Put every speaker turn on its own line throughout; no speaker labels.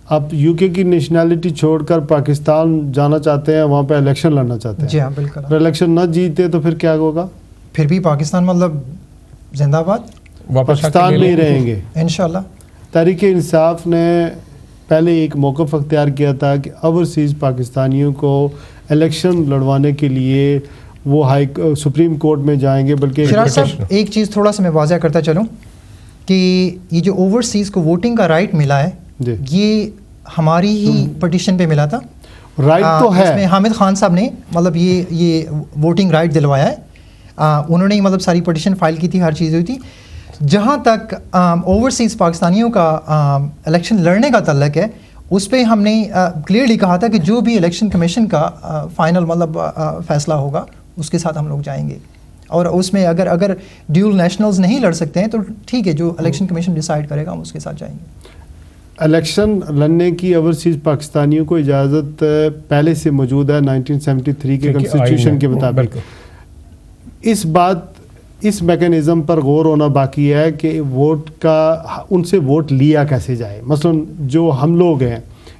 آپ یو کے کی نیشنلٹی چھوڑ کر پاکستان جانا چاہتے ہیں, وہاں پہ الیکشن لڑنا چاہتے ہیں.
جی ہاں بالکل.
اگر الیکشن نہ جیتے تو پھر کیا ہوگا؟
پھر بھی پاکستان مطلب زندہ آباد,
پاکستان میں ہی رہیں گے
انشاءاللہ.
تحریک انصاف نے پہلے ایک موقف اختیار کیا تھا کہ اوورسیز پاکستانیوں کو الیکشن لڑوانے کے لیے وہ سپریم کورٹ میں جائیں گے. بلکہ
شراز صاحب ایک چیز تھوڑا سا میں واضح کرتا چلوں کہ یہ جو اوورسیز کو ووٹنگ کا رائٹ ملا ہے یہ ہماری ہی پٹیشن پہ ملا تھا.
رائٹ تو ہے,
اس میں حامد خان صاحب نے مطلب یہ ووٹنگ رائٹ دلوایا ہے. انہوں نے مطلب ساری پٹیشن فائل کی تھی, ہر چیز ہوئی تھی. جہاں تک اوورسیز پاکستانیوں کا الیکشن لڑنے کا تعلق ہے اس پہ ہم نے کلیئرلی کہا تھا کہ جو بھی الیکشن کمیشن کا فائنل مطلب فیصلہ ہوگا اس کے ساتھ ہم لوگ جائیں گے. اور اس میں اگر ڈیول نیشنلز نہیں لڑ سکتے ہیں تو ٹھیک ہے, جو الیکشن کمیشن ڈیسائیڈ کرے گا ہم اس کے ساتھ جائیں گے.
الیکشن لڑنے کی اوورسیز پاکستانیوں کو اجازت پہلے سے موجود ہے 1973 کے کنسٹیٹیوشن کے مطابق. اس اس میکینزم پر غور ہونا باقی ہے کہ ووٹ کا ان سے ووٹ لیا کیسے جائے. مثلا جو ہم لوگ ہیں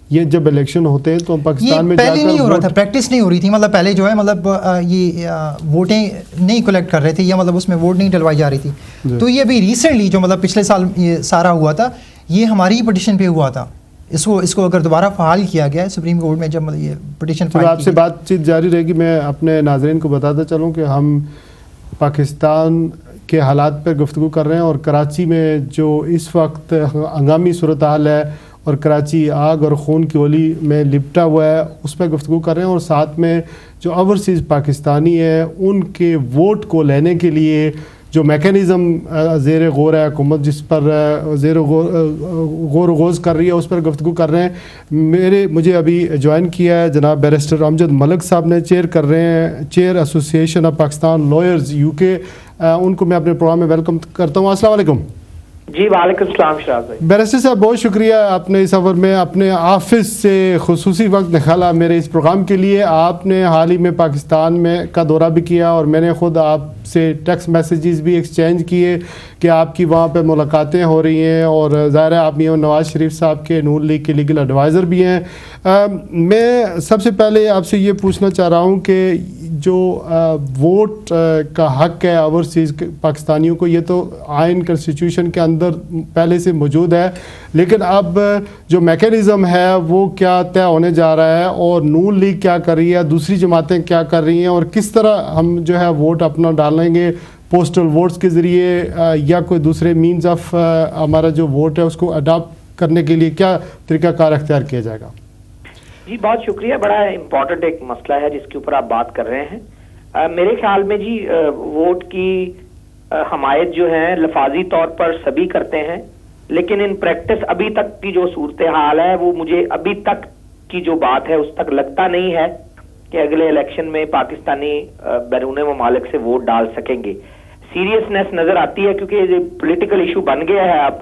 یہ جب الیکشن ہوتے ہیں تو پاکستان میں
پہلے نہیں ہو رہا تھا, پریکٹس نہیں ہو رہی تھی. مطلب پہلے جو ہے مطلب یہ ووٹیں نہیں کلیکٹ کر رہے تھے یا مطلب اس میں ووٹ نہیں ڈلوائی جا رہی تھی. تو یہ ابھی ریسنٹلی جو مطلب پچھلے سال یہ سارا ہوا تھا یہ ہماری ہی پٹیشن پہ ہوا تھا. اس کو اگر دوبارہ فعال کیا گیا ہے سپریم کورٹ میں جب مطلب یہ پٹیشن فائل.
آپ سے بات چیت جاری رہے گی. میں اپنے ناظرین کو بتاتا چلوں کہ ہم پاکستان کے حالات پر گفتگو کر رہے ہیں اور کراچی میں جو اس وقت ہنگامی صورتحال ہے اور کراچی آگ اور خون کی ہولی میں لپٹا ہوا ہے اس پہ گفتگو کر رہے ہیں. اور ساتھ میں جو اوورسیز پاکستانی ہیں ان کے ووٹ کو لینے کے لیے جو میکینزم زیر غور ہے حکومت, جس پر زیر غور و خوض کر رہی ہے, اس پر گفتگو کر رہے ہیں. مجھے ابھی جوائن کیا ہے جناب بیرسٹر امجد ملک صاحب نے, چیئر کر رہے ہیں chair association of Pakistan lawyers you کے. ان کو میں اپنے پروگرام میں ویلکم کرتا ہوں. السلام علیکم.
جی وعلیکم السلام شراز بھائی.
بیرسٹر صاحب بہت شکریہ آپ نے اس سفر میں اپنے آفس سے خصوصی وقت نکالا میرے اس پروگرام کے لیے. آپ نے حال ہی میں پاکستان میں کا دورہ بھی کیا اور میں نے خود آپ سے ٹیکسٹ میسیجز بھی ایکسچینج کیے کہ آپ کی وہاں پہ ملاقاتیں ہو رہی ہیں اور ظاہر ہے آپ نواز شریف صاحب کے نون لیگ کے لیگل ایڈوائزر بھی ہیں. میں سب سے پہلے آپ سے یہ پوچھنا چاہ رہا ہوں کہ جو ووٹ کا حق ہے اوورسیز پاکستانیوں کو, یہ تو آئین کنسٹیٹیوشن کے اندر پہلے سے موجود ہے, لیکن اب جو میکینزم ہے وہ کیا طے ہونے جا رہا ہے اور نون لیگ کیا کر رہی ہے, دوسری جماعتیں کیا کر رہی ہیں, اور کس طرح ہم جو ہے ووٹ اپنا ڈالیں گے, پوسٹل ووٹس کے ذریعے یا کوئی دوسرے مینز آف ہمارا جو ووٹ ہے اس کو اڈاپٹ کرنے کے لیے کیا طریقہ کار اختیار کیا جائے گا؟
جی بہت شکریہ, بڑا امپورٹنٹ ایک مسئلہ ہے جس کے اوپر آپ بات کر رہے ہیں. میرے خیال میں جی ووٹ کی حمایت جو ہے لفاظی طور پر سبھی کرتے ہیں, لیکن ان پریکٹس ابھی تک کی جو صورتحال ہے وہ مجھے ابھی تک کی جو بات ہے اس تک لگتا نہیں ہے کہ اگلے الیکشن میں پاکستانی بیرون ممالک سے ووٹ ڈال سکیں گے. سیریسنس نظر آتی ہے کیونکہ یہ پولیٹیکل ایشو بن گیا ہے اب,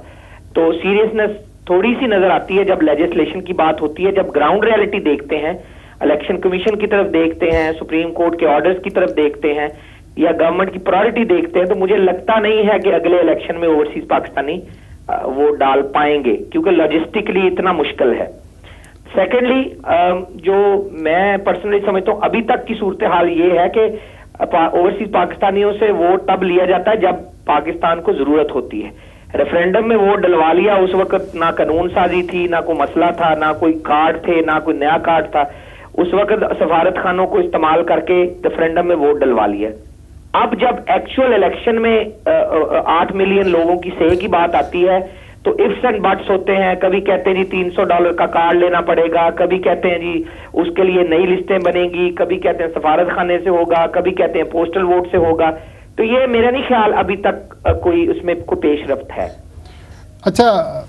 تو سیریسنس تھوڑی سی نظر آتی ہے جب لیجسلیشن کی بات ہوتی ہے. جب گراؤنڈ ریالٹی دیکھتے ہیں, الیکشن کمیشن کی طرف دیکھتے ہیں, سپریم کورٹ کے آرڈرز کی طرف دیکھتے ہیں یا گورنمنٹ کی پرائرٹی دیکھتے ہیں, تو مجھے لگتا نہیں ہے کہ اگلے الیکشن میں اوورسیز پاکستانی ووٹ ڈال پائیں گے کیونکہ لاجسٹکلی اتنا مشکل ہے. سیکنڈلی جو میں پرسنلی سمجھتا ہوں ابھی تک کی صورتحال یہ ہے کہ اوورسیز پاکستانیوں سے ووٹ تب لیا جاتا ہے جب پاکستان کو ضرورت ہوتی ہے. ریفرینڈم میں ووٹ ڈلوا لیا, اس وقت نہ قانون سازی تھی, نہ کوئی مسئلہ تھا, نہ کوئی کارڈ تھے, نہ کوئی نیا کارڈ تھا, اس وقت سفارت خانوں کو استعمال کر کے ریفرینڈم میں ووٹ ڈلوا لیا. اب جب ایکچوئل الیکشن میں 8 ملین لوگوں کی صحیح کی بات آتی ہے تو ifs اینڈ بٹس ہوتے ہیں. کبھی کہتے ہیں جی $300 کا کارڈ لینا پڑے گا, کبھی کہتے ہیں جی اس کے لیے نئی لسٹیں بنیں گی, کبھی کہتے ہیں سفارت خانے سے ہوگا, کبھی کہتے ہیں پوسٹل ووٹ سے ہوگا. تو یہ میرا نہیں خیال ابھی تک کوئی اس میں کوئی پیش رفت ہے.
اچھا,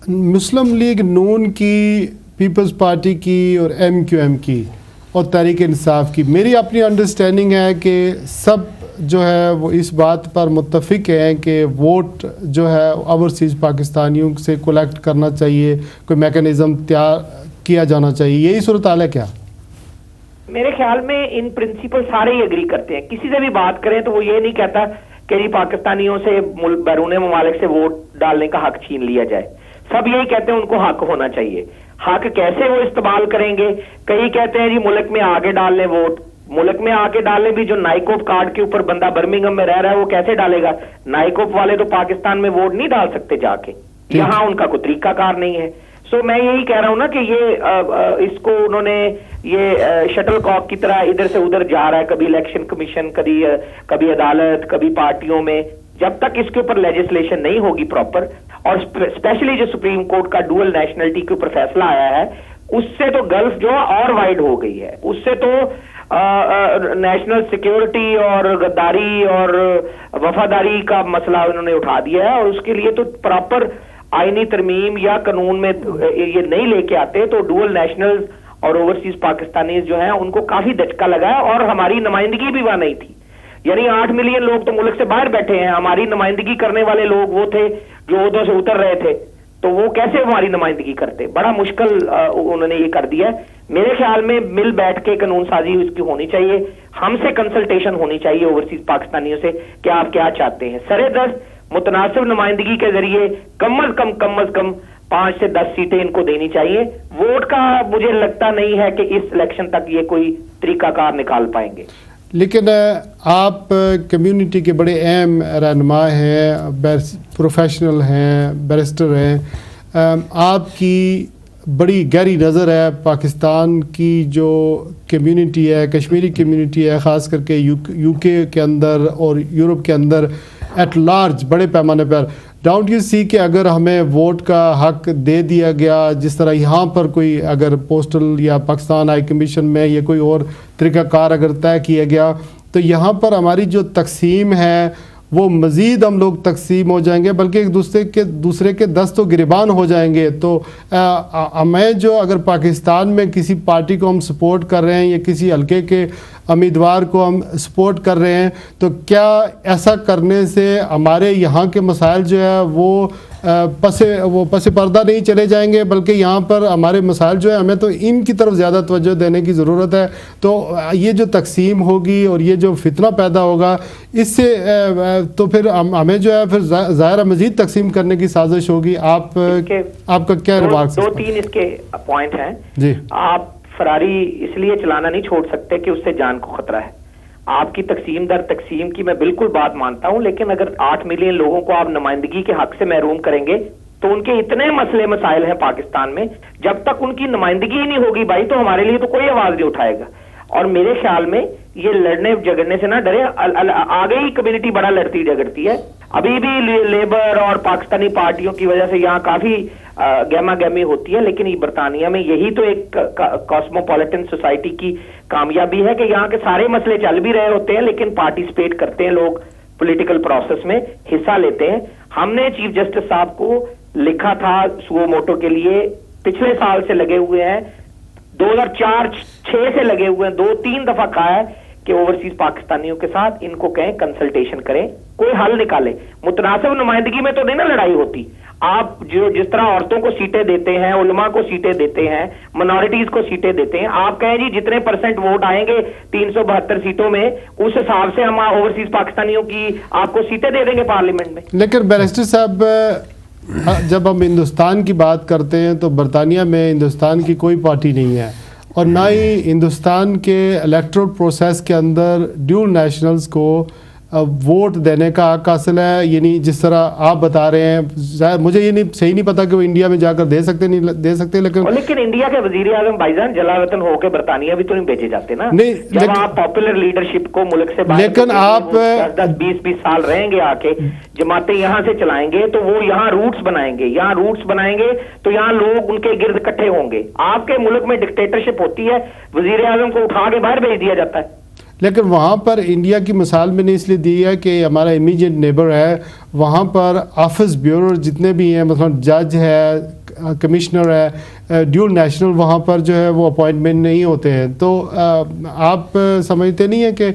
مسلم لیگ نون کی, پیپلز پارٹی کی اور MQM کی اور تحریک انصاف کی میری اپنی انڈرسٹینڈنگ ہے کہ سب جو ہے وہ اس بات پر متفق ہیں کہ ووٹ جو ہے اوورسیز پاکستانیوں سے کولیکٹ کرنا چاہیے, کوئی میکینزم تیار کیا جانا چاہیے. یہی صورتحال ہے کیا؟
میرے خیال میں ان پرنسپل سارے ہی اگری کرتے ہیں. کسی سے بھی بات کریں تو وہ یہ نہیں کہتا کہ جی پاکستانیوں سے بیرون ممالک سے ووٹ ڈالنے کا حق چھین لیا جائے. سب یہی کہتے ہیں ان کو حق ہونا چاہیے. حق کیسے وہ استعمال کریں گے؟ کئی کہتے ہیں جی ملک میں آگے ڈال لیں ووٹ. ملک میں آ کے ڈالنے بھی جو نائکوپ کارڈ کے اوپر بندہ برمنگھم میں رہ رہا ہے وہ کیسے ڈالے گا؟ نائکوپ والے تو پاکستان میں ووٹ نہیں ڈال سکتے جا کے, یہاں ان کا کوئی طریقہ کار نہیں ہے. سو میں یہی کہہ رہا ہوں نا کہ یہ اس کو انہوں نے یہ شٹل کاک کی طرح ادھر سے ادھر جا رہا ہے, کبھی الیکشن کمیشن, کبھی عدالت, کبھی پارٹیوں میں. جب تک اس کے اوپر لیجسلیشن نہیں ہوگی پراپر, اور اسپیشلی جو سپریم کورٹ کا ڈوئل نیشنلٹی کے اوپر فیصلہ آیا ہے, اس سے تو گلف جو اور وائڈ ہو گئی ہے. اس سے تو نیشنل سیکیورٹی اور غداری اور وفاداری کا مسئلہ انہوں نے اٹھا دیا ہے, اور اس کے لیے تو پراپر آئینی ترمیم یا قانون میں یہ نہیں لے کے آتے تو ڈوئل نیشنل اور اوورسیز پاکستانیز جو ہیں ان کو کافی دھچکا لگا ہے, اور ہماری نمائندگی بھی وہاں نہیں تھی. یعنی 8 ملین لوگ تو ملک سے باہر بیٹھے ہیں, ہماری نمائندگی کرنے والے لوگ وہ تھے جو عہدوں سے اتر رہے تھے, تو وہ کیسے ہماری نمائندگی کرتے؟ بڑا مشکل انہوں نے یہ کر دیا ہے. میرے خیال میں مل بیٹھ کے قانون سازی اس کی ہونی چاہیے, ہم سے کنسلٹیشن ہونی چاہیے اوورسیز پاکستانیوں سے کہ آپ کیا چاہتے ہیں. سرے دست متناسب نمائندگی کے ذریعے کم از کم 5 سے 10 سیٹیں ان کو دینی چاہیے. ووٹ کا مجھے لگتا نہیں ہے کہ اس الیکشن تک یہ کوئی طریقہ کار نکال پائیں گے.
لیکن آپ کمیونٹی کے بڑے اہم رہنما ہیں, پروفیشنل ہیں, بیرسٹر ہیں, آپ کی بڑی گہری نظر ہے پاکستان کی جو کمیونٹی ہے, کشمیری کمیونٹی ہے, خاص کر کے یو کے اندر اور یورپ کے اندر ایٹ لارج بڑے پیمانے پر. ڈاؤنٹ یو سی کہ اگر ہمیں ووٹ کا حق دے دیا گیا, جس طرح یہاں پر کوئی اگر پوسٹل یا پاکستان ہائی کمیشن میں یا کوئی اور طریقہ کار اگر طے کیا گیا, تو یہاں پر ہماری جو تقسیم ہے وہ مزید ہم لوگ تقسیم ہو جائیں گے, بلکہ ایک دوسرے کے دست و گریبان ہو جائیں گے. تو ہمیں جو اگر پاکستان میں کسی پارٹی کو ہم سپورٹ کر رہے ہیں یا کسی حلقے کے امیدوار کو ہم سپورٹ کر رہے ہیں, تو کیا ایسا کرنے سے ہمارے یہاں کے مسائل جو ہے وہ پس پردہ نہیں چلے جائیں گے, بلکہ یہاں پر ہمارے مسائل جو ہے ہمیں تو ان کی طرف زیادہ توجہ دینے کی ضرورت ہے. تو یہ جو تقسیم ہوگی اور یہ جو فتنہ پیدا ہوگا, اس سے تو پھر ہمیں جو ہے پھر ظاہر مزید تقسیم کرنے کی سازش ہوگی. آپ کا کیا ریمارکس؟
2-3 اس کے پوائنٹ ہیں
جی.
آپ فراری اس لیے چلانا نہیں چھوڑ سکتے کہ اس سے جان کو خطرہ ہے. آپ کی تقسیم در تقسیم کی میں بالکل بات مانتا ہوں, لیکن اگر 8 ملین لوگوں کو آپ نمائندگی کے حق سے محروم کریں گے تو ان کے اتنے مسئلے مسائل ہیں پاکستان میں, جب تک ان کی نمائندگی ہی نہیں ہوگی بھائی, تو ہمارے لیے تو کوئی آواز نہیں اٹھائے گا. اور میرے خیال میں یہ لڑنے جگڑنے سے نہ ڈرے, آگے ہی کمیونٹی بڑا لڑتی جگڑتی ہے. ابھی بھی لیبر اور پاکستانی پارٹیوں کی وجہ سے یہاں کافی گہما گہمی ہوتی ہے, لیکن یہ برطانیہ میں یہی تو ایک کاسموپولیٹن سوسائٹی کی کامیابی ہے کہ یہاں کے سارے مسئلے چل بھی رہے ہوتے ہیں, لیکن پارٹیسپیٹ کرتے ہیں لوگ, پولیٹیکل پروسیس میں حصہ لیتے ہیں. ہم نے چیف جسٹس صاحب کو لکھا تھا سو موٹو کے لیے, پچھلے سال سے لگے ہوئے ہیں, 2004-6 سے لگے ہوئے ہیں, 2-3 دفعہ کہا ہے کہ اوورسیز پاکستانیوں کے ساتھ ان کو کہیں کنسلٹیشن کریں, کوئی حل نکالے. متناسب نمائندگی میں تو نہیں نا لڑائی ہوتی. آپ جس طرح عورتوں کو سیٹیں دیتے ہیں, علماء کو سیٹیں دیتے ہیں, منارٹیز کو سیٹیں دیتے ہیں, آپ کہیں جی جتنے % ووٹ آئیں گے 372 سیٹوں میں, اس حساب سے ہم اوورسیز پاکستانیوں کی آپ کو سیٹیں دے دیں گے پارلیمنٹ میں.
لیکن بیرسٹر صاحب, جب ہم ہندوستان کی بات کرتے ہیں تو برطانیہ میں ہندوستان کی کوئی پارٹی نہیں ہے, اور نہ ہی ہندوستان کے الیکٹرل پروسیس کے اندر ڈیول نیشنلز کو ووٹ دینے کا حق حاصل ہے. یعنی جس طرح آپ بتا رہے ہیں, مجھے یہ صحیح نہیں پتا کہ وہ انڈیا میں جا کر دے سکتے نہیں دے سکتے,
لیکن انڈیا کے وزیر اعظم بھائی جان جلا وطن ہو کے برطانیہ بھی تو نہیں بھیجے جاتے نا. جب آپ پاپولر لیڈرشپ کو ملک سے باہر,
لیکن آپ
10-20 سال رہیں گے آ کے, جماعتیں یہاں سے چلائیں گے تو وہ یہاں روٹس بنائیں گے, یہاں روٹس بنائیں گے تو یہاں لوگ ان کے گرد اکٹھے ہوں گے. آپ کے ملک میں ڈکٹیٹرشپ ہوتی ہے, وزیر اعظم کو اٹھا کے باہر بھیج دیا جاتا ہے.
لیکن وہاں پر انڈیا کی مثال میں نے اس لیے دی ہے کہ ہمارا امیجیٹ نیبر ہے, وہاں پر آفس بیورو جتنے بھی ہیں, مثلا جج ہے, کمشنر ہے, ڈیول نیشنل, وہاں پر جو ہے وہ اپوائنٹمنٹ نہیں ہوتے ہیں. تو آپ سمجھتے نہیں ہیں کہ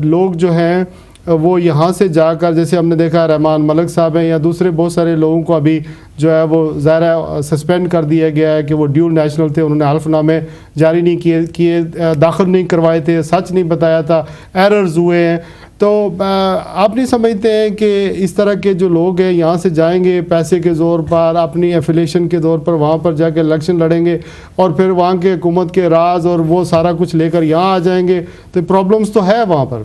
لوگ جو ہیں وہ یہاں سے جا کر جیسے ہم نے دیکھا رحمان ملک صاحب ہیں یا دوسرے بہت سارے لوگوں کو ابھی جو ہے وہ ظاہر ہے سسپینڈ کر دیا گیا ہے کہ وہ ڈیول نیشنل تھے, انہوں نے حلف نامے جاری نہیں کیے, داخل نہیں کروائے تھے, سچ نہیں بتایا تھا, ایررز ہوئے ہیں. تو آپ نہیں سمجھتے ہیں کہ اس طرح کے جو لوگ ہیں یہاں سے جائیں گے پیسے کے زور پر, اپنی ایفیلیشن کے زور پر وہاں پر جا کے الیکشن لڑیں گے اور پھر وہاں کے حکومت کے راز اور وہ سارا کچھ لے کر یہاں آ جائیں گے, تو پرابلمس تو ہے وہاں پر.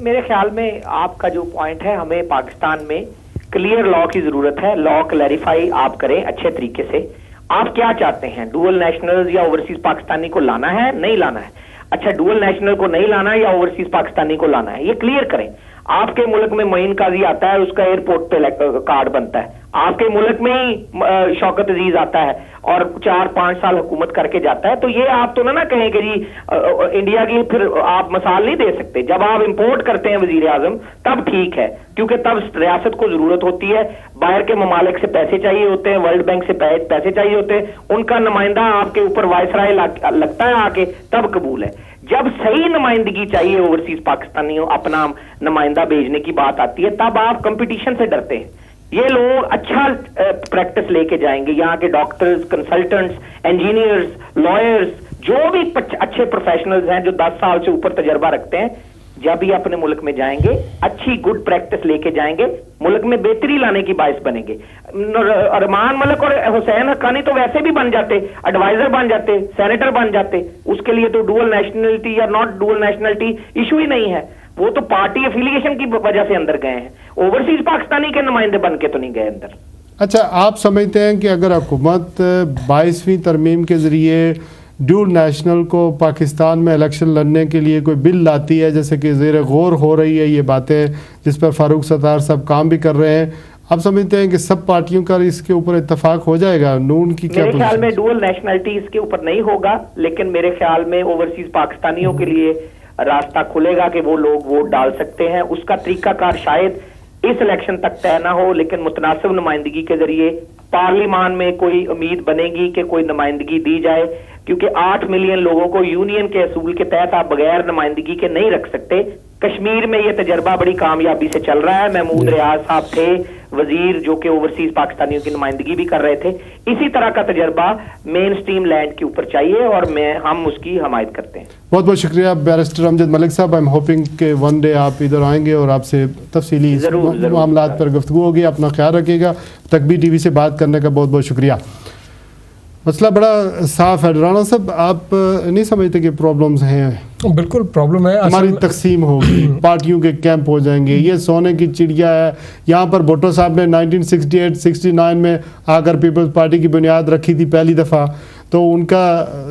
میرے خیال میں آپ کا جو پوائنٹ ہے, ہمیں پاکستان میں کلیئر لا کی ضرورت ہے. لا کلیریفائی آپ کریں اچھے طریقے سے. آپ کیا چاہتے ہیں, ڈوئل نیشنلز یا اوورسیز پاکستانی کو لانا ہے, نہیں لانا ہے؟ اچھا, ڈوئل نیشنل کو نہیں لانا ہے یا اوورسیز پاکستانی کو لانا ہے, یہ کلیئر کریں. آپ کے ملک میں معین قاضی آتا ہے, اس کا ایئرپورٹ پہ کارڈ بنتا ہے. آپ کے ملک میں ہی شوکت عزیز آتا ہے اور 4-5 سال حکومت کر کے جاتا ہے. تو یہ آپ تو نہ کہیں کہ جی انڈیا کی پھر آپ مثال نہیں دے سکتے. جب آپ امپورٹ کرتے ہیں وزیر اعظم تب ٹھیک ہے, کیونکہ تب ریاست کو ضرورت ہوتی ہے, باہر کے ممالک سے پیسے چاہیے ہوتے ہیں, ورلڈ بینک سے پیسے چاہیے ہوتے ہیں, ان کا نمائندہ آپ کے اوپر وائسرائے لگتا ہے آ کے, تب قبول ہے. جب صحیح نمائندگی چاہیے اوورسیز پاکستانیوں اپنا نمائندہ بھیجنے کی بات آتی ہے, تب آپ کمپٹیشن سے ڈرتے ہیں. یہ لوگ اچھا پریکٹس لے کے جائیں گے, یہاں کے ڈاکٹرز, کنسلٹنٹس, انجینئرز, لائرز, جو بھی اچھے پروفیشنلز ہیں جو 10 سال سے اوپر تجربہ رکھتے ہیں, جب یہ اپنے ملک میں جائیں گے اچھی گڈ پریکٹس لے کے جائیں گے, ملک میں بہتری لانے کی باعث بنیں گے. رحمان ملک اور حسین حقانی تو ویسے بھی بن جاتے, ایڈوائزر بن جاتے, سینیٹر بن جاتے. اس کے لیے تو ڈوئل نیشنلٹی یا ناٹ ڈوئل نیشنلٹی ایشو ہی نہیں ہے, وہ تو پارٹی افیلیشن کی وجہ سے اندر گئے ہیں. اوورسیز پاکستانی کے نمائندے بن کے تو نہیں گئے اندر.
اچھا, آپ سمجھتے ہیں کہ اگر حکومت 22ویں ترمیم کے ذریعے ڈیول نیشنل کو پاکستان میں الیکشن لڑنے کے لیے کوئی بل لاتی ہے, جیسے کہ زیر غور ہو رہی ہے یہ باتیں جس پر فاروق ستار صاحب کام بھی کر رہے ہیں, آپ سمجھتے ہیں کہ سب پارٹیوں کا اس کے اوپر اتفاق ہو جائے گا؟ نون کی کیا
میرے خیال میں ڈوئل نیشنلٹی اس کے اوپر نہیں ہوگا, لیکن میرے خیال میں اوورسیز پاکستانیوں کے لیے راستہ کھلے گا کہ وہ لوگ ووٹ ڈال سکتے ہیں. اس کا طریقہ کار شاید اس الیکشن تک طے نہ ہو, لیکن متناسب نمائندگی کے ذریعے پارلیمان میں کوئی امید بنے گی کہ کوئی نمائندگی دی جائے, کیونکہ 8 ملین لوگوں کو یونین کے اصول کے تحت آپ بغیر نمائندگی کے نہیں رکھ سکتے. کشمیر میں یہ تجربہ بڑی کامیابی سے چل رہا ہے. محمود ریاض صاحب تھے وزیر جو کہ اوورسیز پاکستانیوں کی نمائندگی بھی کر رہے تھے. اسی طرح کا تجربہ مین سٹریم لینڈ کے اوپر چاہیے اور ہم اس کی حمایت کرتے ہیں.
بہت بہت شکریہ بیرسٹر امجد ملک صاحب. آئی ایم ہوپنگ کہ ون ڈے آپ ادھر آئیں گے اور آپ سے تفصیلی معاملات پر گفتگو ہوگی. اپنا خیال رکھیے گا. تکبیر ٹی وی سے بات کرنے کا بہت بہت شکریہ. مسئلہ بڑا صاف ہے. رانا صاحب, آپ نہیں سمجھتے کہ پرابلمز ہیں؟
بالکل پرابلم ہے.
ہماری تقسیم ہوگی, پارٹیوں کے کیمپ ہو جائیں گے, یہ سونے کی چڑیا ہے. یہاں پر بھٹو صاحب نے 1968-69 میں آ کر پیپلز پارٹی کی بنیاد رکھی تھی پہلی دفعہ, تو ان کا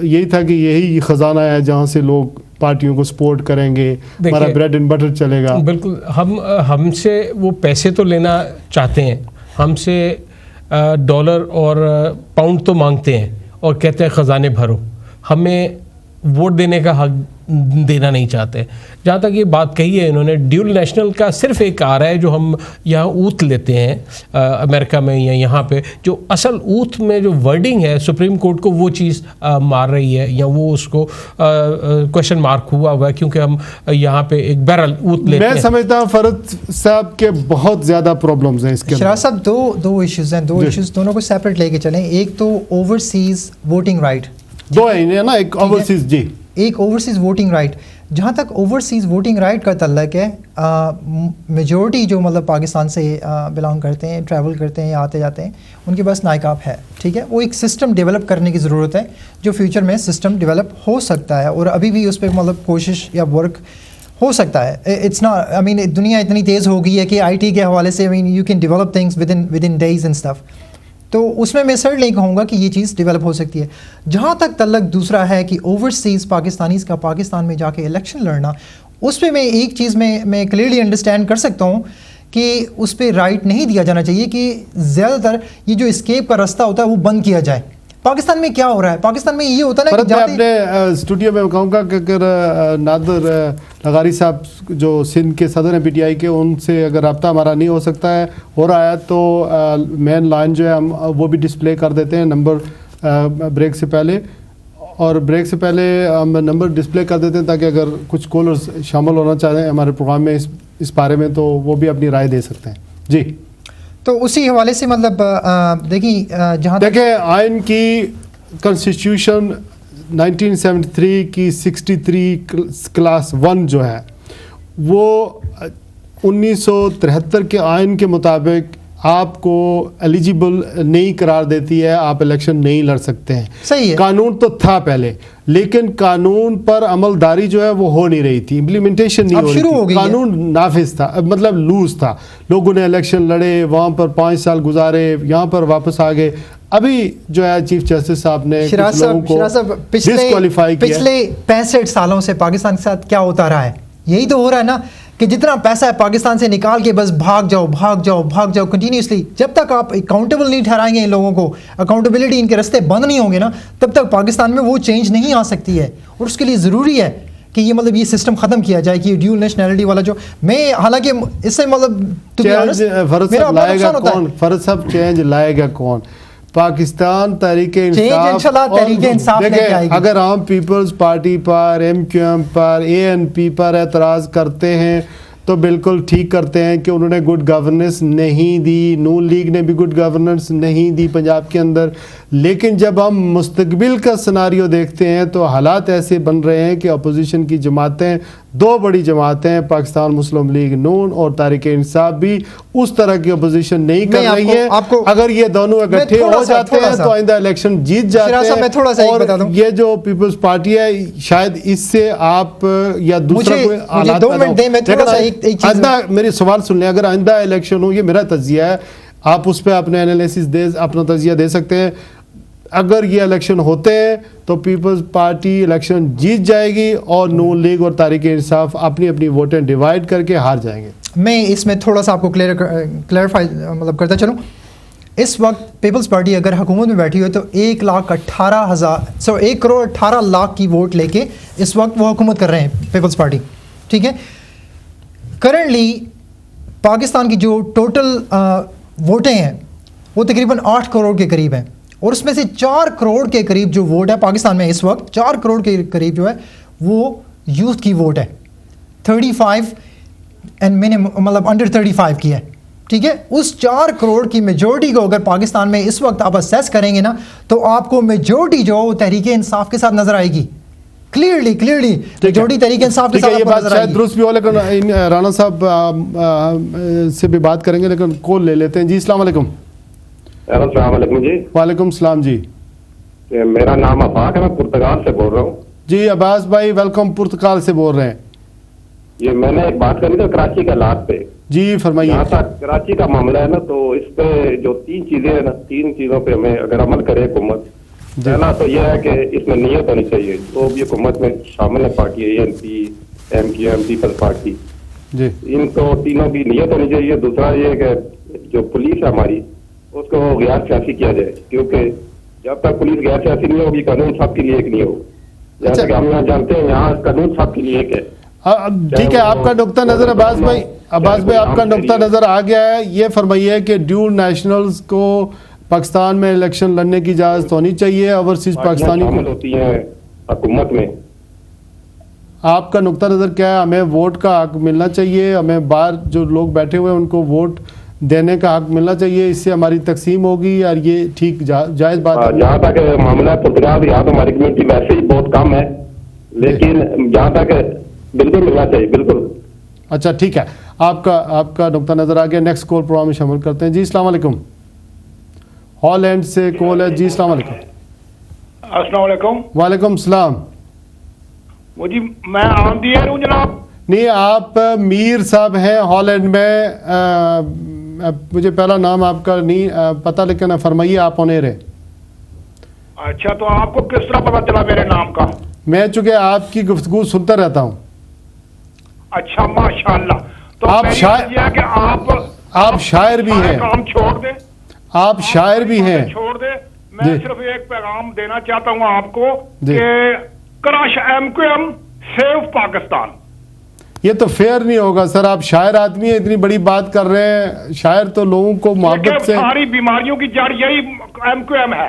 یہی تھا کہ یہی خزانہ ہے جہاں سے لوگ پارٹیوں کو سپورٹ کریں گے, ہمارا بریڈ اینڈ بٹر چلے گا.
بالکل, ہم سے وہ پیسے تو لینا چاہتے ہیں, ہم سے ڈالر اور پاؤنڈ تو مانگتے ہیں اور کہتے ہیں خزانے بھرو. ہمیں ووٹ دینے کا حق دینا نہیں چاہتے. جہاں تک یہ بات کہی ہے انہوں نے, ڈیول نیشنل کا صرف ایک آ رہا ہے جو ہم یہاں اوتھ لیتے ہیں امریکہ میں یا یہاں پہ, جو اصل اوتھ میں جو ورڈنگ ہے سپریم کورٹ کو وہ چیز مار رہی ہے یا وہ اس کو کوشچن مارک ہوا ہے, کیونکہ ہم یہاں پہ ایک بیرل اوتھ لیتے ہیں.
میں سمجھتا ہوں فرد صاحب کے بہت زیادہ پرابلمز ہیں اس کے.
شراز صاحب دو ایشوز ہیں, دو ایشوز دونوں کو سیپریٹ لے کے چلیں. ایک تو اوورسیز ووٹنگ رائٹ,
دو ہیں نا, ایک اوورسیز, جی
ایک اوورسیز ووٹنگ رائٹ. جہاں تک اوورسیز ووٹنگ رائٹ کا تعلق ہے, میجورٹی جو مطلب پاکستان سے بلانگ کرتے ہیں, ٹریول کرتے ہیں یا آتے جاتے ہیں, ان کے پاس نائکاپ ہے, ٹھیک ہے. وہ ایک سسٹم ڈیولپ کرنے کی ضرورت ہے جو فیوچر میں سسٹم ڈیولپ ہو سکتا ہے, اور ابھی بھی اس پہ مطلب کوشش یا ورک ہو سکتا ہے. اٹس ناٹ, آئی مین دنیا اتنی تیز ہو گئی ہے کہ آئی ٹی کے حوالے سے I mean you can develop things with in days and stuff. تو اس میں سرٹنلی کہوں گا کہ یہ چیز ڈیولپ ہو سکتی ہے. جہاں تک تعلق دوسرا ہے کہ اوورسیز پاکستانیز کا پاکستان میں جا کے الیکشن لڑنا, اس پہ میں ایک چیز میں کلیئرلی انڈرسٹینڈ کر سکتا ہوں کہ اس پہ رائٹ نہیں دیا جانا چاہیے کہ زیادہ تر یہ جو اسکیپ کا راستہ ہوتا ہے وہ بند کیا جائے. پاکستان میں کیا ہو رہا ہے, پاکستان میں یہ ہوتا ہے نا کہ
میں اپنے اسٹوڈیو میں کہوں گا کہ اگر نادر لغاری صاحب جو سندھ کے صدر ہیں پی ٹی آئی کے, ان سے اگر رابطہ ہمارا نہیں ہو سکتا ہے, ہو رہا ہے, تو مین لائن جو ہے ہم وہ بھی ڈسپلے کر دیتے ہیں نمبر بریک سے پہلے. اور بریک سے پہلے ہم نمبر ڈسپلے کر دیتے ہیں تاکہ اگر کچھ کالرز شامل ہونا چاہیں ہمارے پروگرام میں اس بارے میں تو وہ بھی اپنی رائے دے سکتے ہیں. جی
تو اسی حوالے سے مطلب
دیکھیں آئین کی کنسٹیٹیوشن 1973 کی 63 کلاس 1 جو ہے وہ 1973 کے آئین کے مطابق آپ کو ایلیجیبل نہیں قرار دیتی ہے, آپ الیکشن نہیں لڑ سکتے ہیں.
صحیح ہے.
قانون تو تھا پہلے لیکن قانون پر عمل داری جو ہے وہ ہو نہیں رہی تھی, امپلیمنٹیشن نہیں ہو رہی تھی, قانون نافذ تھا, مطلب لوز تھا. لوگوں نے الیکشن لڑے, وہاں پر 5 سال گزارے, یہاں پر واپس آ گئے. ابھی جو ہے چیف جسٹس صاحب نے کچھ لوگوں کو ڈسکوالیفائی کیا.
پچھلے 65 سالوں سے پاکستان کے ساتھ کیا ہوتا رہا ہے, یہی تو ہو رہا ہے نا کہ جتنا پیسہ ہے پاکستان سے نکال کے بس بھاگ جاؤ کنٹینیوسلی. جب تک آپ اکاؤنٹیبل نہیں ٹھہرائیں گے ان لوگوں کو, اکاؤنٹیبلٹی ان کے رستے بند نہیں ہوں گے نا, تب تک پاکستان میں وہ چینج نہیں آ سکتی ہے. اور اس کے لیے ضروری ہے کہ یہ مطلب یہ سسٹم ختم کیا جائے کہ یہ ڈیول نیشنلٹی والا جو میں حالانکہ اس سے مطلب
فرض صاحب چینج لائے گا کون؟ پاکستان تحریک
انصاف.
اگر ہم پیپلز پارٹی پر, MQM پر, ANP پر اعتراض کرتے ہیں تو بالکل ٹھیک کرتے ہیں کہ انہوں نے گڈ گورننس نہیں دی, نون لیگ نے بھی گڈ گورننس نہیں دی پنجاب کے اندر. لیکن جب ہم مستقبل کا سناریو دیکھتے ہیں تو حالات ایسے بن رہے ہیں کہ اپوزیشن کی جماعتیں, 2 بڑی جماعتیں پاکستان مسلم لیگ نون اور تحریک انصاف بھی اس طرح کی اپوزیشن نہیں کر رہی ہیں. اگر یہ دونوں اکٹھے ہو جاتے ہیں تو آئندہ الیکشن جیت جاتے ہیں. اور یہ جو پیپلز پارٹی ہے شاید اس سے آپ یا دوسرا کوئی حالات آئندہ, میری سوال سن لیں, اگر آئندہ الیکشن ہو, یہ میرا تجزیہ ہے, آپ اس پہ اپنے انالیسس اپنا تجزیہ دے سکتے ہیں. اگر یہ الیکشن ہوتے ہیں تو پیپلز پارٹی الیکشن جیت جائے گی اور نون لیگ اور تحریک انصاف اپنی اپنی ووٹیں ڈیوائیڈ کر کے ہار جائیں گے.
میں اس میں تھوڑا سا آپ کو کلیئرفائی مطلب کرتا چلوں. اس وقت پیپلز پارٹی اگر حکومت میں بیٹھی ہوئی تو 1 کروڑ 18 لاکھ کی ووٹ لے کے اس وقت وہ حکومت کر رہے ہیں پیپلز پارٹی. ٹھیک ہے, کرنٹلی پاکستان کی جو ٹوٹل ووٹیں ہیں وہ تقریباً 8 کروڑ کے قریب ہیں, اور اس میں سے 4 کروڑ کے قریب جو ووٹ ہے پاکستان میں اس وقت 4 کروڑ کے قریب جو ہے وہ یوتھ کی ووٹ ہے, 35 اینڈ مطلب انڈر 35 کی ہے. ٹھیک ہے, اس 4 کروڑ کی میجورٹی کو اگر پاکستان میں اس وقت آپ اسیس کریں گے نا تو آپ کو میجورٹی جو وہ تحریک انصاف کے ساتھ نظر آئے گی. کلیئرلی میجورٹی تحریک انصاف کے ساتھ
یہ بات شاید درست بھی ہو, لیکن رانا صاحب سے بھی بات کریں گے, لیکن کال لے لیتے ہیں. جی السلام علیکم.
السلام علیکم. جی
وعلیکم السلام. جی
میرا نام عباس ہے, میں پرتگال سے بول رہا ہوں.
جی عباس بھائی ویلکم, پرتگال سے بول رہے ہیں.
یہ میں نے ایک بات کرنی تھی کراچی کے حالات پہ.
جی فرمائیے.
جہاں تک کراچی کا معاملہ ہے نا تو اس پہ جو 3 چیزیں ہیں نا, 3 چیزوں پہ ہمیں اگر عمل کرے حکومت, پہلا تو یہ ہے کہ اس میں نیت ہونی چاہیے. تو بھی حکومت میں شامل ہے party ANP, MQM, peoples party,
جی
ان کو تینوں کی نیت ہونی چاہیے. دوسرا یہ کہ جو پولیس ہے ہماری اس کو غیر سیاسی کیا جائے, کیونکہ جب تک پولیس غیر سیاسی نہیں ہوگی قانون سب کے لیے ایک نہیں ہوگا. جیسا کہ ہم یہاں جانتے ہیں یہاں قانون سب کے لیے ایک ہے.
ٹھیک ہے, آپ کا نقطہ نظر عباس بھائی آپ کا نقطہ نظر آ گیا ہے. یہ فرمائیے کہ ڈیول نیشنلز کو پاکستان میں الیکشن لڑنے کی اجازت ہونی چاہیے, اوورسیز پاکستانی
ہوتی ہیں حکومت میں.
آپ کا نقطہ نظر کیا ہے؟ ہمیں ووٹ کا حق ملنا چاہیے, ہمیں باہر جو لوگ بیٹھے ہوئے ہیں ان کو ووٹ دینے کا حق ملنا چاہیے, اس سے ہماری تقسیم ہوگی, اور یہ ٹھیک جائز بات ہے.
جہاں تک معاملہ پرتگال, یہاں تو ہماری کمیونٹی ویسے ہی بہت کم ہے, لیکن جہاں تک بالکل ملنا چاہیے بالکل.
اچھا ٹھیک ہے, آپ کا نقطہ نظر آ گیا. نیکسٹ کال پروگرام میں شامل کرتے ہیں. جی السلام علیکم. ہالینڈ سے کال ہے. جی السلام علیکم.
السلام علیکم.
وعلیکم السلام.
جی میں آمدیر ہوں جناب.
نہیں, آپ میر صاحب ہیں ہالینڈ میں, مجھے پہلا نام آپ کا نہیں پتہ, لیکن فرمائیے آپ آن ایئر ہیں.
اچھا, تو آپ کو کس طرح پتا چلا میرے نام کا؟
میں چونکہ آپ کی گفتگو سنتا رہتا ہوں.
اچھا ماشاءاللہ. تو
آپ شاعر بھی ہیں.
کام چھوڑ دیں,
آپ شاعر بھی ہیں.
چھوڑ دیں. میں صرف ایک پیغام دینا چاہتا ہوں آپ کو کہ کراش MQM سیو پاکستان.
یہ تو فیئر نہیں ہوگا سر, آپ شاعر آدمی ہیں, اتنی بڑی بات کر رہے ہیں. شاعر تو لوگوں کو محبت سے,
ساری بیماریوں کی جڑ یہی MQM ہے.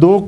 2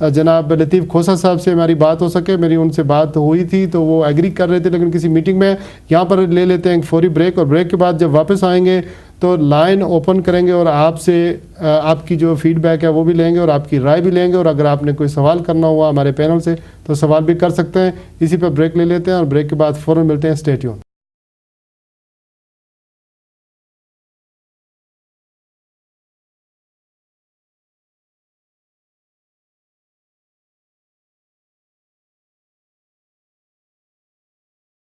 جناب لطیف کھوسا صاحب سے ہماری بات ہو سکے. میری ان سے بات ہوئی تھی تو وہ ایگری کر رہے تھے لیکن کسی میٹنگ میں. یہاں پر لے لیتے ہیں ایک فوری بریک, اور بریک کے بعد جب واپس آئیں گے تو لائن اوپن کریں گے اور آپ سے آپ کی جو فیڈ بیک ہے وہ بھی لیں گے اور آپ کی رائے بھی لیں گے, اور اگر آپ نے کوئی سوال کرنا ہوا ہمارے پینل سے تو سوال بھی کر سکتے ہیں. اسی پہ بریک لے لیتے ہیں اور بریک کے بعد فوراً ملتے ہیں. Stay tune.